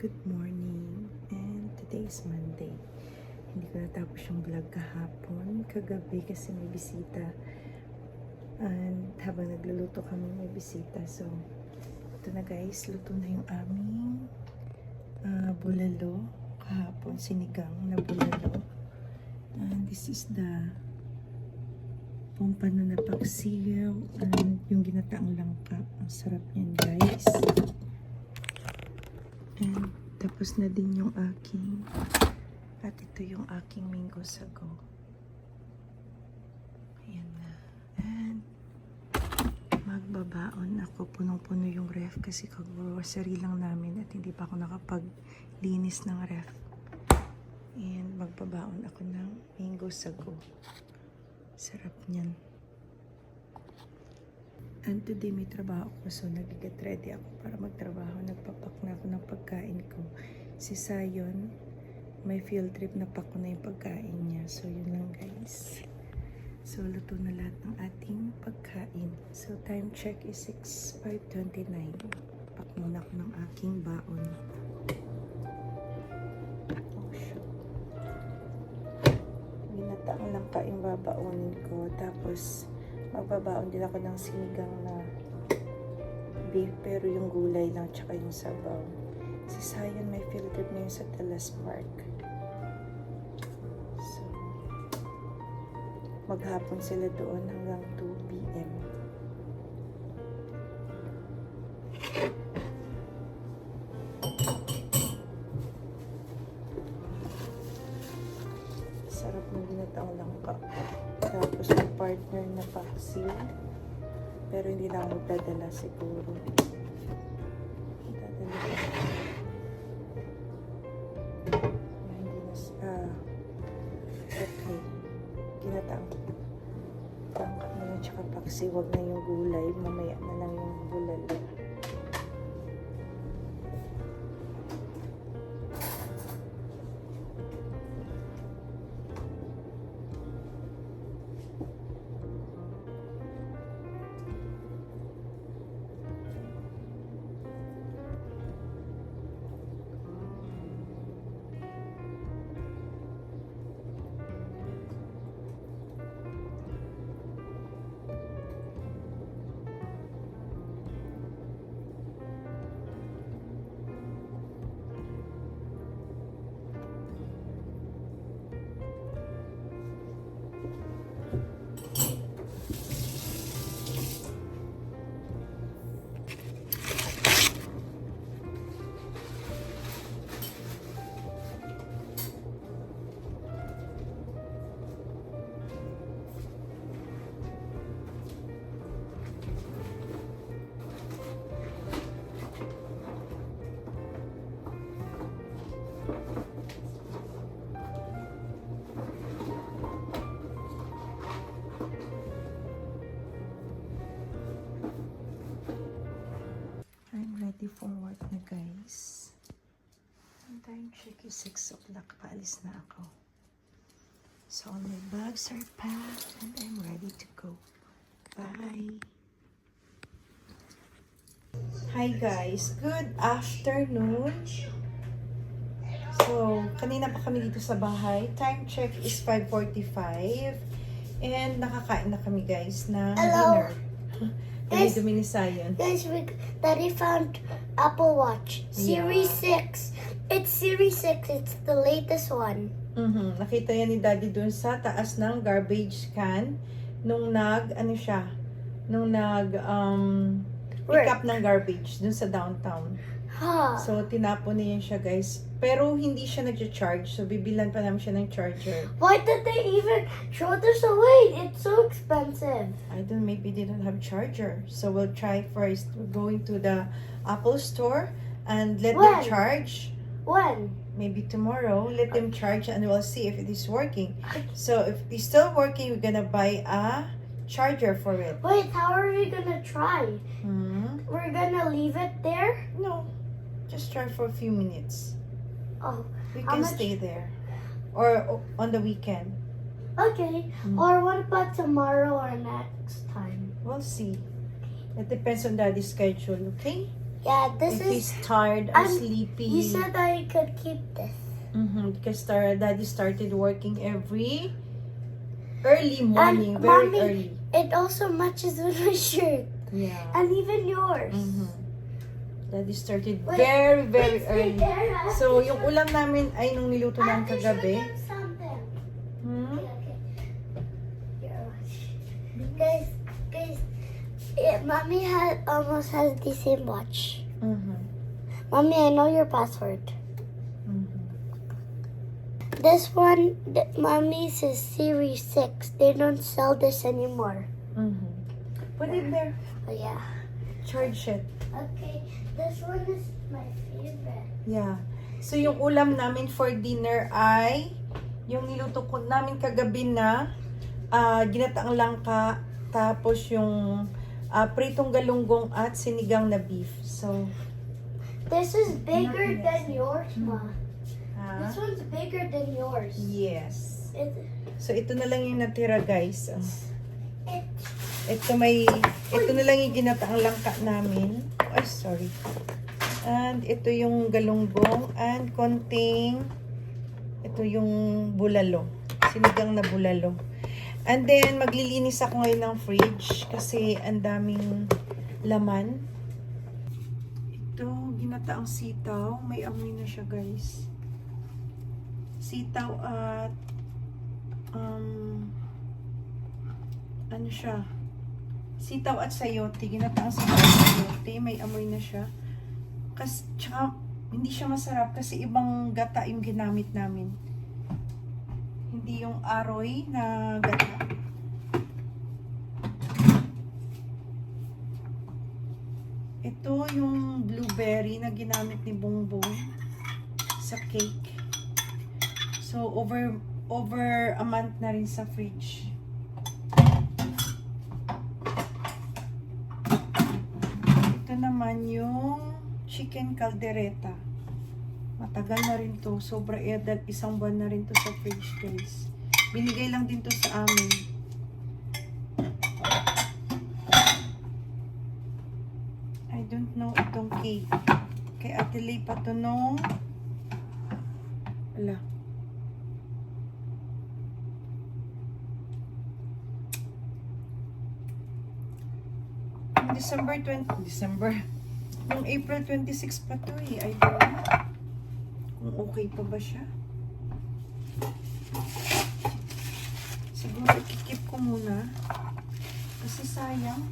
Good morning, and today is Monday. Hindi ko natapos yung vlog kahapon, kagabi kasi may bisita. And habang nagluluto kami may bisita. So, ito na guys, luto na yung aming bulalo. Kahapon, sinigang na bulalo. And this is the pampano na paksiw and yung ginataang langka. Ang sarap niyan guys. And tapos na din yung aking, at ito yung aking mango sago. Ayan na. And magbabaon ako. Punong-puno yung ref kasi kag-grocery lang namin at hindi pa ako nakapaglinis ng ref. And magbabaon ako ng mango sago. Sarap niyan. And today may trabaho ko, so nag-get ready ako para magtrabaho. Nagpapak na ako ng pagkain ko. Si Sayon, may field trip na pack ko na yung pagkain niya. So yun lang guys. So luto na lahat ng ating pagkain. So time check is 5:29. Pack muna ako ng aking baon. Oh shoot. Ginataang lang ka yung babaonin ko. Tapos magbabaon din ako ng sinigang na beef, pero yung gulay lang tsaka yung sabaw. Si Sayan may field trip na yun sa Talas Park. So, maghapon sila doon hanggang 2 p.m. Sarap ng ginataang langka. Tapos yung partner na paksiw. Pero hindi na ako magdadala siguro. Dadala ko. Hindi na okay. Ginataang langka na lang tsaka paksiw. Wag na yung gulay. Mamaya na lang yung bulalo. Ready for work na guys. And time check is 6 o'clock. Paalis na ako. So all my bags are packed and I'm ready to go. Bye! Hi guys! Good afternoon! So, kanina pa kami dito sa bahay. Time check is 5:45. And nakakain na kami guys ng dinner. Guys, Duminisayon. Guys, Daddy found Apple Watch Series 6. It's Series 6. It's the latest one. Nakita yan ni Daddy dun sa taas ng garbage can nung pick up ng garbage dun sa downtown. Huh. So, tinapon niya siya guys. Pero hindi siya nag-charge. So, bibilan pa namin siya ng charger. Why did they even throw this away? It's so expensive. I don't know, maybe they don't have charger. So, we'll try first. We're going to the Apple store and let them When? charge. When? Maybe tomorrow, let them charge and we'll see if it is working. So, if it's still working, we're gonna buy a charger for it. Wait, how are we gonna try? We're gonna leave it there? No, just try for a few minutes. Oh, We How can much? stay there. Or on the weekend. okay. Or what about tomorrow or next time? We'll see. It depends on Daddy's schedule, okay? Yeah, this If is. he's tired or I'm- sleepy. You said I could keep this. Because Daddy started working every early morning, And very Mommy, early. it also matches with my shirt. Yeah. And even yours. Daddy started Wait, very wait, early. there, I have So, to yung show- ulam namin ay nung niluto I ng have to show kagabi. them something. Hmm? Okay. Here, watch. Guys, Mommy almost has the same watch. Mommy, I know your password. This one, Mommy says Series 6. They don't sell this anymore. Put it there. Oh, yeah. Charge it. Okay, this one is my favorite. Yeah. So, yung ulam namin for dinner ay yung niluto ko namin kagabi na ginataang langka, tapos yung pritong galunggong at sinigang na beef. So, This is bigger Nothing than yours, Ma. ah, This one's bigger than yours. yes. It, So, ito na lang yung natira, guys. it, Ito na lang yung ginataang langka namin. Ay, sorry. And ito yung galunggong and konting ito yung bulalo. Sinigang na bulalo. And then, maglilinis ako ngayon ng fridge kasi ang daming laman. Ito, ginataang sitaw. May amoy na siya, guys. Sitaw at ano siya? Sitaw at sayote. Ginataang sitaw at sayote. May amoy na siya. Kasi, tsaka, hindi siya masarap kasi ibang gata yung ginamit namin. Hindi yung aroy na gata. Ito yung blueberry na ginamit ni Bongbong sa cake. So, over a month na rin sa fridge. Ito naman yung chicken caldereta. Matagal na rin to. Sobra edad. Isang buwan na rin to sa fridge, guys. Binigay lang din to sa amin. I don't know itong cake. Kay Ate Lay pa to nung ala. Nung April 26 pa to eh. I don't know kung okay pa ba siya. Siguro ikikip ko muna. Kasi sayang.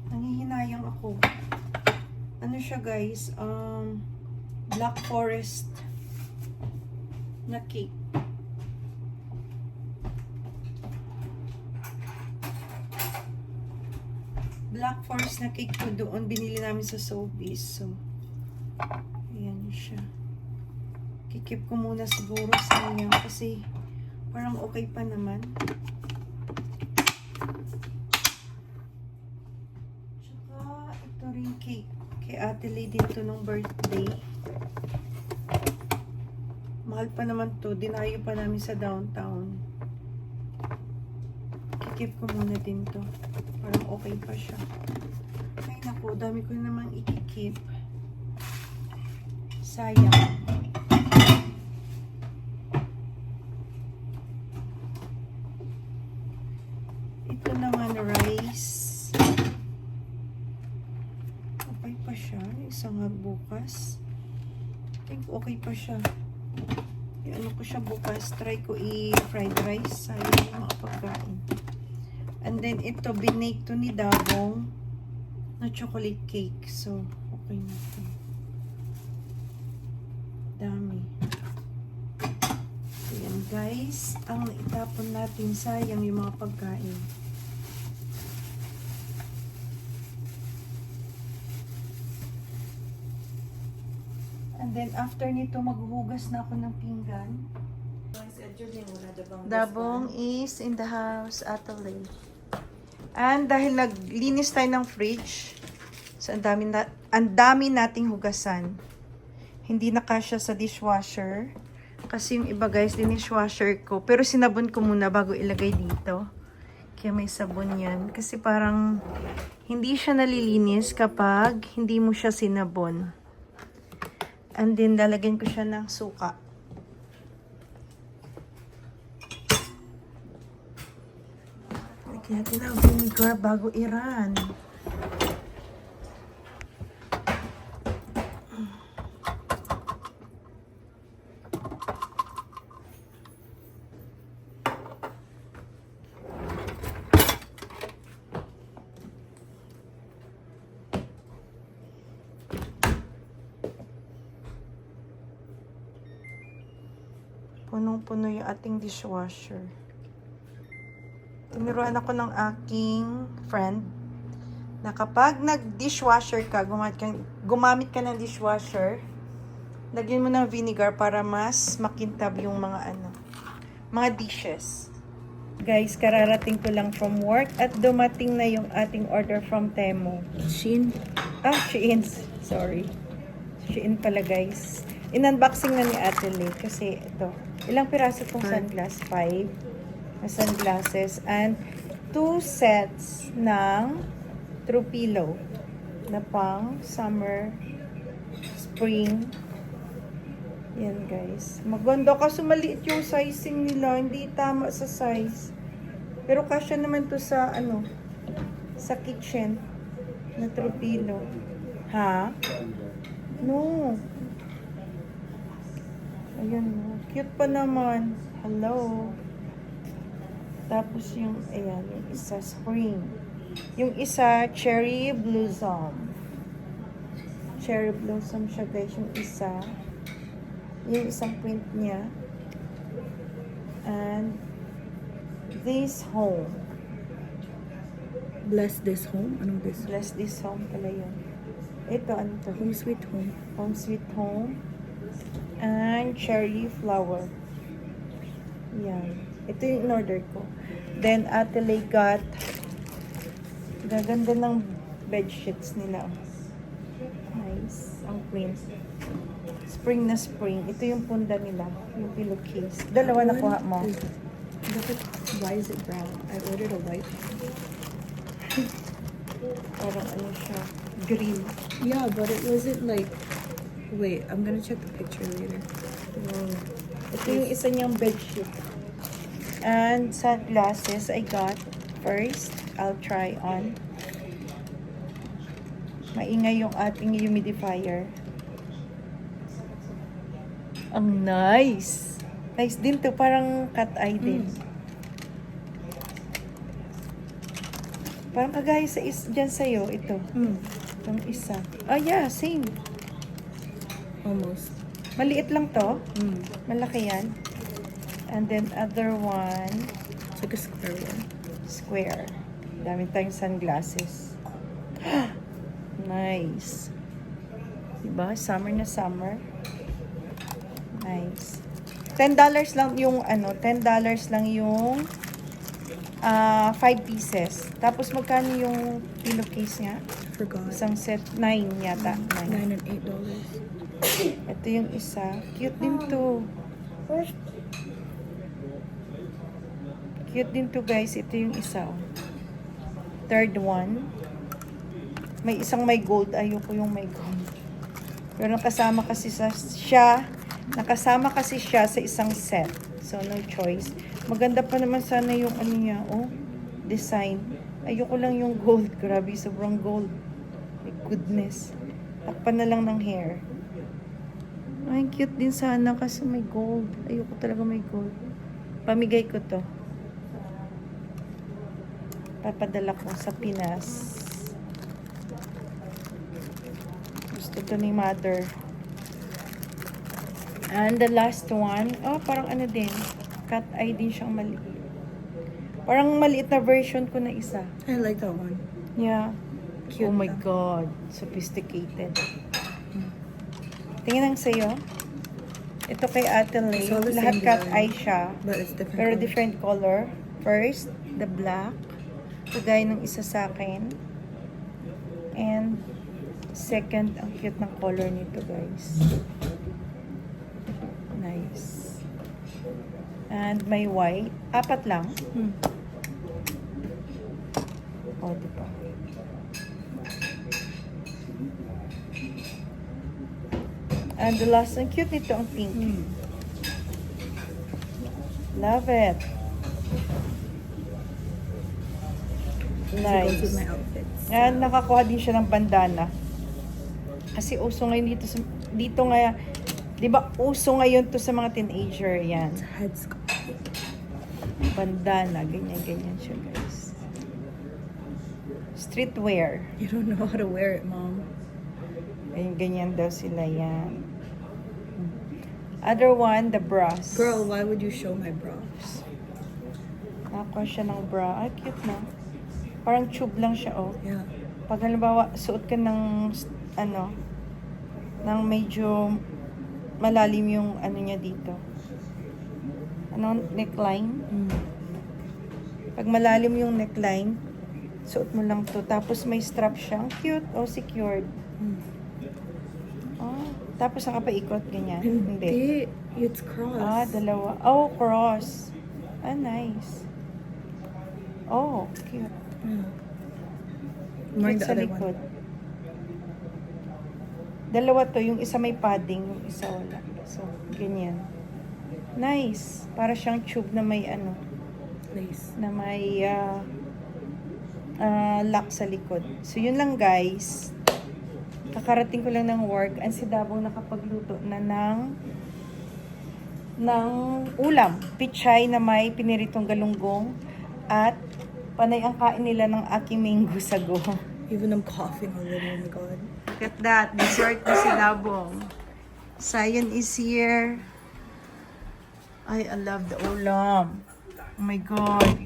Nangihinayang ako. Ano siya, guys? Black Forest na cake. Black Forest na cake ko doon. Binili namin sa Sobeys. So, ayan siya. Kikip ko muna siguro, sayang. Kasi, parang okay pa naman. Tsaka, ito rin cake. Kay Ate Lay dito nung birthday. Mahal pa naman to. Dinayo pa namin sa downtown. Kikip ko muna din to. Parang okay pa siya. Ay naku, dami ko naman ikikip. Sayang. Ito naman rice. Okay pa siya. Isang bukas. I think okay pa siya. Ano ko siya bukas. Try ko i-fried rice. Sayang yung mga pagkain. And then, ito, binake to ni Dabong na chocolate cake. So, okay na ito. Dami. Ayan, guys. Ang itapon natin, sayang yung mga pagkain. And then, after nito, maghuhugas na ako ng pinggan. Dabong is in the house at the lake. And dahil naglinis tayo ng fridge, so ang dami nating hugasan. Hindi na kasya sa dishwasher. Kasi yung iba, guys, dishwasher ko. Pero sinabon ko muna bago ilagay dito. Kaya may sabon yan. Kasi parang hindi siya nalilinis kapag hindi mo siya sinabon. And then, lalagyan ko siya ng suka. Lagyan natin ng vinegar bago i-run. Punong-puno yung ating dishwasher. Tinuruan ako ng aking friend na kapag nag-dishwasher ka, gumamit ka ng dishwasher, lagyan mo ng vinegar para mas makintab yung mga dishes. Guys, kararating ko lang from work at dumating na yung ating order from Temu. Shein. Shein. Sorry. Shein pala, guys. In-unboxing na ni Ate Lee kasi ito. Ilang piraso itong sunglass? 5 na sunglasses and 2 sets ng throw pillow na pang summer, spring. Yan, guys. Maganda kasi maliit yung sizing nila. Hindi tama sa size. Pero kasya naman to sa sa kitchen na throw pillow. Ha? No. Ayan, cute pa naman. Hello. Tapos yung, ayan, yung isa, spring. Yung isa, cherry blossom. Cherry blossom siya, guys, yung isa. Yung isang print niya. And, this home. Bless this home. Anong this? Bless this home pala yun. Ito, ano to? Home sweet home. Home sweet home. And cherry flower. Yan. Ito yung in-order ko. Then, Ate Lay got gaganda ng bed sheets nila. Nice. Ang print. Spring na spring. Ito yung punda nila. Yung pillowcase. Dalawa nakuha mo. Look at, why is it brown? I ordered a white one. Parang ano siya. Green. Yeah, but it wasn't like... Wait, I'm gonna check the picture later. Ito yung isa niyang bedsheet. And sunglasses I got first. I'll try on. Maingay yung ating humidifier. Ang nice! Nice din to. Parang cat eye din. Parang kagaya sa dyan sa'yo. Ito. Itong isa. Oh yeah, same. Almost. Maliit lang to. Malaki yan. And then other one, It's like a square one. square. Dami tayong sunglasses. Nice. Diba? Summer na summer. Nice. $10 lang yung $10 lang yung 5 pieces. Tapos magkano yung pillowcase niya? Forgot. Isang set 9 yata. 9. $9 and $8. Ito yung isa. Cute din to. Cute din to, guys. Ito yung isa. Third one. May isang may gold. Ayoko yung may gold. Pero nakasama kasi siya sa isang set. So, no choice. Maganda pa naman sana yung niya. Design. Ayoko lang yung gold. Grabe, sobrang gold. My goodness. Takpan na lang ng hair. Ay, cute din sana kasi may gold. Ayoko talaga may gold. Pamigay ko to. Papadala ko sa Pinas. Gusto to ni mother. And the last one, parang din. Cat eye din siyang maliit. Parang maliit na version ko na isa. I like that one. Yeah. Cute Oh my lang. God. Sophisticated. Tingin lang sa'yo. Ito kay Ate Lay. It's all the Lahat same cat design. eye siya. But it's different. Pero color. different color. First, the black. Kagaya ng isa sa akin. And second, ang cute ng color nito, guys. Nice. And may white. 4 lang. O, diba? And the last, ang cute nito ang pink. Love it. It goes with my Nice. outfits. And nakakuha din siya ng bandana. Kasi uso ngayon dito, dito nga, di ba uso ngayon to sa mga teenager, yan. Headscarf. Bandana, ganyan-ganyan siya, guys. Streetwear. You don't know how to wear it, Mom. Ayun, ganyan daw sila, yan. Other one, the bras. Girl, why would you show my bras? Nakakuha siya ng bra. Ay, cute na. Parang tube lang siya, oh. Yeah. Pag halimbawa, suot ka ng, ano, ng medyo malalim yung ano niya dito. Ano, neckline. Pag malalim yung neckline, suot mo lang to. Tapos may strap siya. Ang cute. Oh, secured. Oh, tapos nakapaikot, ganyan. Hindi. It's cross. Ah, dalawa. Oh, cross. Ah, nice. Oh, cute. Yeah. I'm wearing Cute the sa other likod. one. Dalawa to. Yung isa may padding, yung isa wala. So, ganyan. Nice. Para siyang tube na may ano, Lace. na may lock sa likod. So, yun lang guys. Kakarating ko lang ng work. Ang si Dabong nakapagluto na ng ulam. Pichay na may piniritong galunggong at panay ang kain nila ng aking mango sago. Even I'm coughing a little, oh my god. Look at that. Dessert na si Dabong. Sayan is here. Ay, I love the ulam. Oh my God.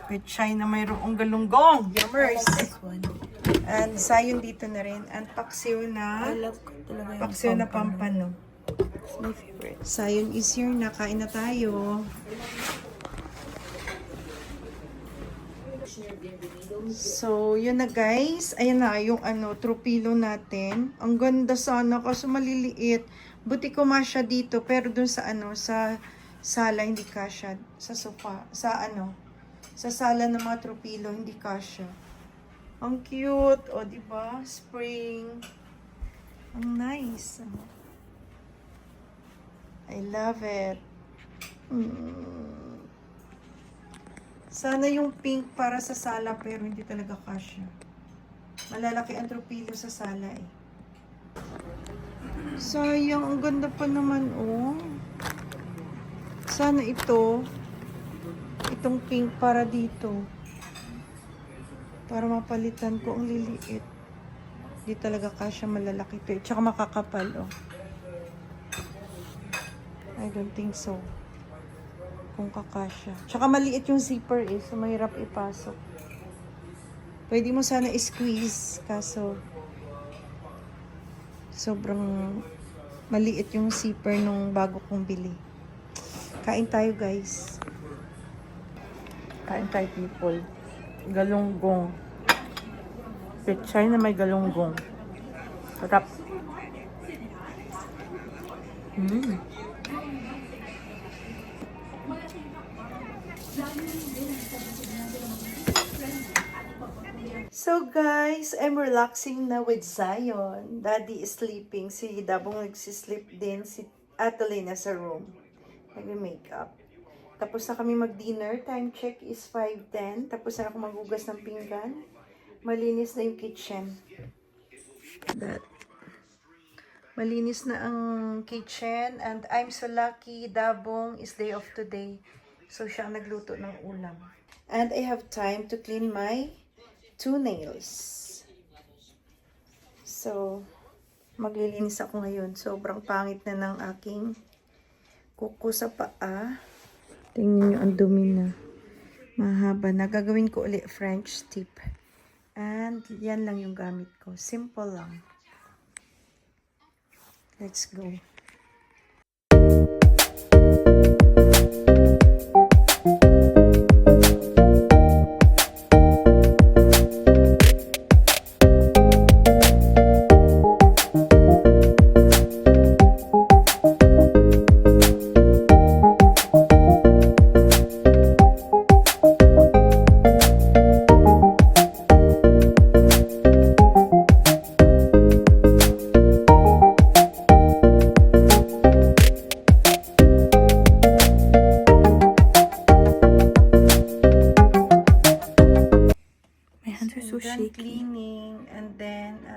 Pechay na mayroong galunggong. Yummers. This one. And sayon dito na rin. And paksiw na. I love talaga yung Paksiw na pampano. pampano. It's my favorite. Sayon is here na. Kain na tayo. So, yun na guys. Ayan na, yung ano, tropilo natin. Ang ganda sana kasi maliliit. Buti kumasya dito, pero dun sa ano, sa sala, hindi kasya. Sa sofa, sa ano, sa sala ng mga tropilo, hindi kasya. Ang cute. O, diba? Spring. Ang nice. I love it. Sana yung pink para sa sala pero hindi talaga kasya. Malalaki ang tropilo sa sala eh. Sayang, ang ganda pa naman oh. Sana ito, itong pink para dito. Para mapalitan ko, ang liliit. Hindi talaga kasya, malalaki to eh. Tsaka makakapal oh. I don't think so. Kung kakasya. Tsaka maliit yung zipper eh, so mahirap ipasok. Pwede mo sana i-squeeze, kaso sobrang maliit yung zipper nung bago kong bili. Kain tayo guys. Kain tayo people. Galunggong. Pechay na may galunggong. Sarap. So guys, I'm relaxing na with Zion. Daddy is sleeping. Si Dabong nagsisleep din. Si Atelay na sa room. Nag-makeup. Tapos na kami mag-dinner. Time check is 5:10. Tapos na ako maghugas ng pinggan. Malinis na yung kitchen. That. Malinis na ang kitchen. And I'm so lucky. Dabong is day off today. So siya ang nagluto ng ulam. And I have time to clean my 2 nails. So, maglilinis ako ngayon. Sobrang pangit na ng aking kuko sa paa. Tingnan nyo, ang dumi na. Mahaba na. Gagawin ko ulit French tip. And, yan lang yung gamit ko. Simple lang. Let's go.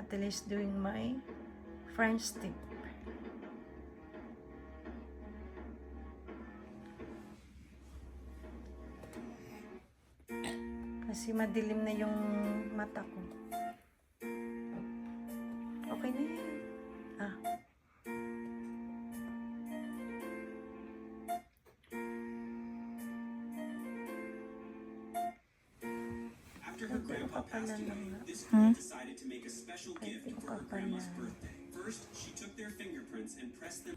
Ate Liz doing my French tip. Kasi madilim na yung mata ko. Okay na yan. Ah. After her grandpa passed away, this Hmm? girl decided to make a special gift for her grandma's birthday. First, she took their fingerprints and pressed them.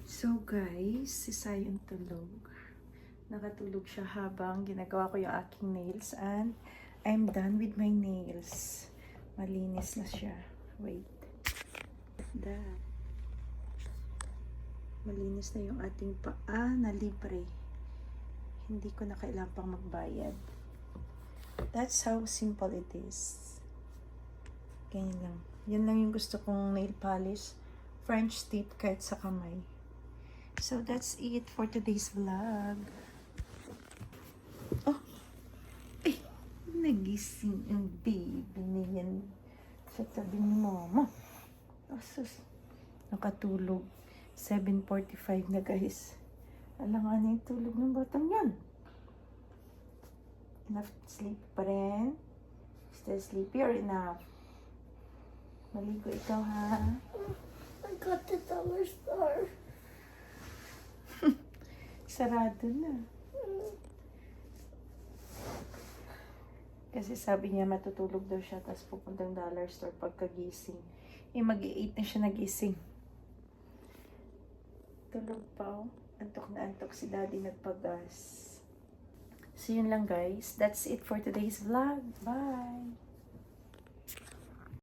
So guys, si Sayon tulog. Nakatulog siya habang ginagawa ko yung aking nails and I'm done with my nails. Malinis na siya. Wait. That. Malinis na yung ating paa na libre. Hindi ko na kailangan pang magbayad. That's how simple it is. Ganyan lang. Yan lang yung gusto kong nail polish. French tip kahit sa kamay. So that's it for today's vlog. Oh! Ay! Nagising ang baby niyan sa tabi ni mama. Asus. Nakatulog. 7:45 na guys. Alangan yung tulog ng batang yan. Enough sleep pa rin? Still sleepy or enough? Maligo ikaw ha? I got the dollar store. Sarado na. Kasi sabi niya matutulog daw siya tapos pupuntang dollar store pagkagising. Eh mag-8 na siya nagising. Tulog pa oh. Antok na antok si daddy nagpagas. So yun lang guys. That's it for today's vlog. Bye!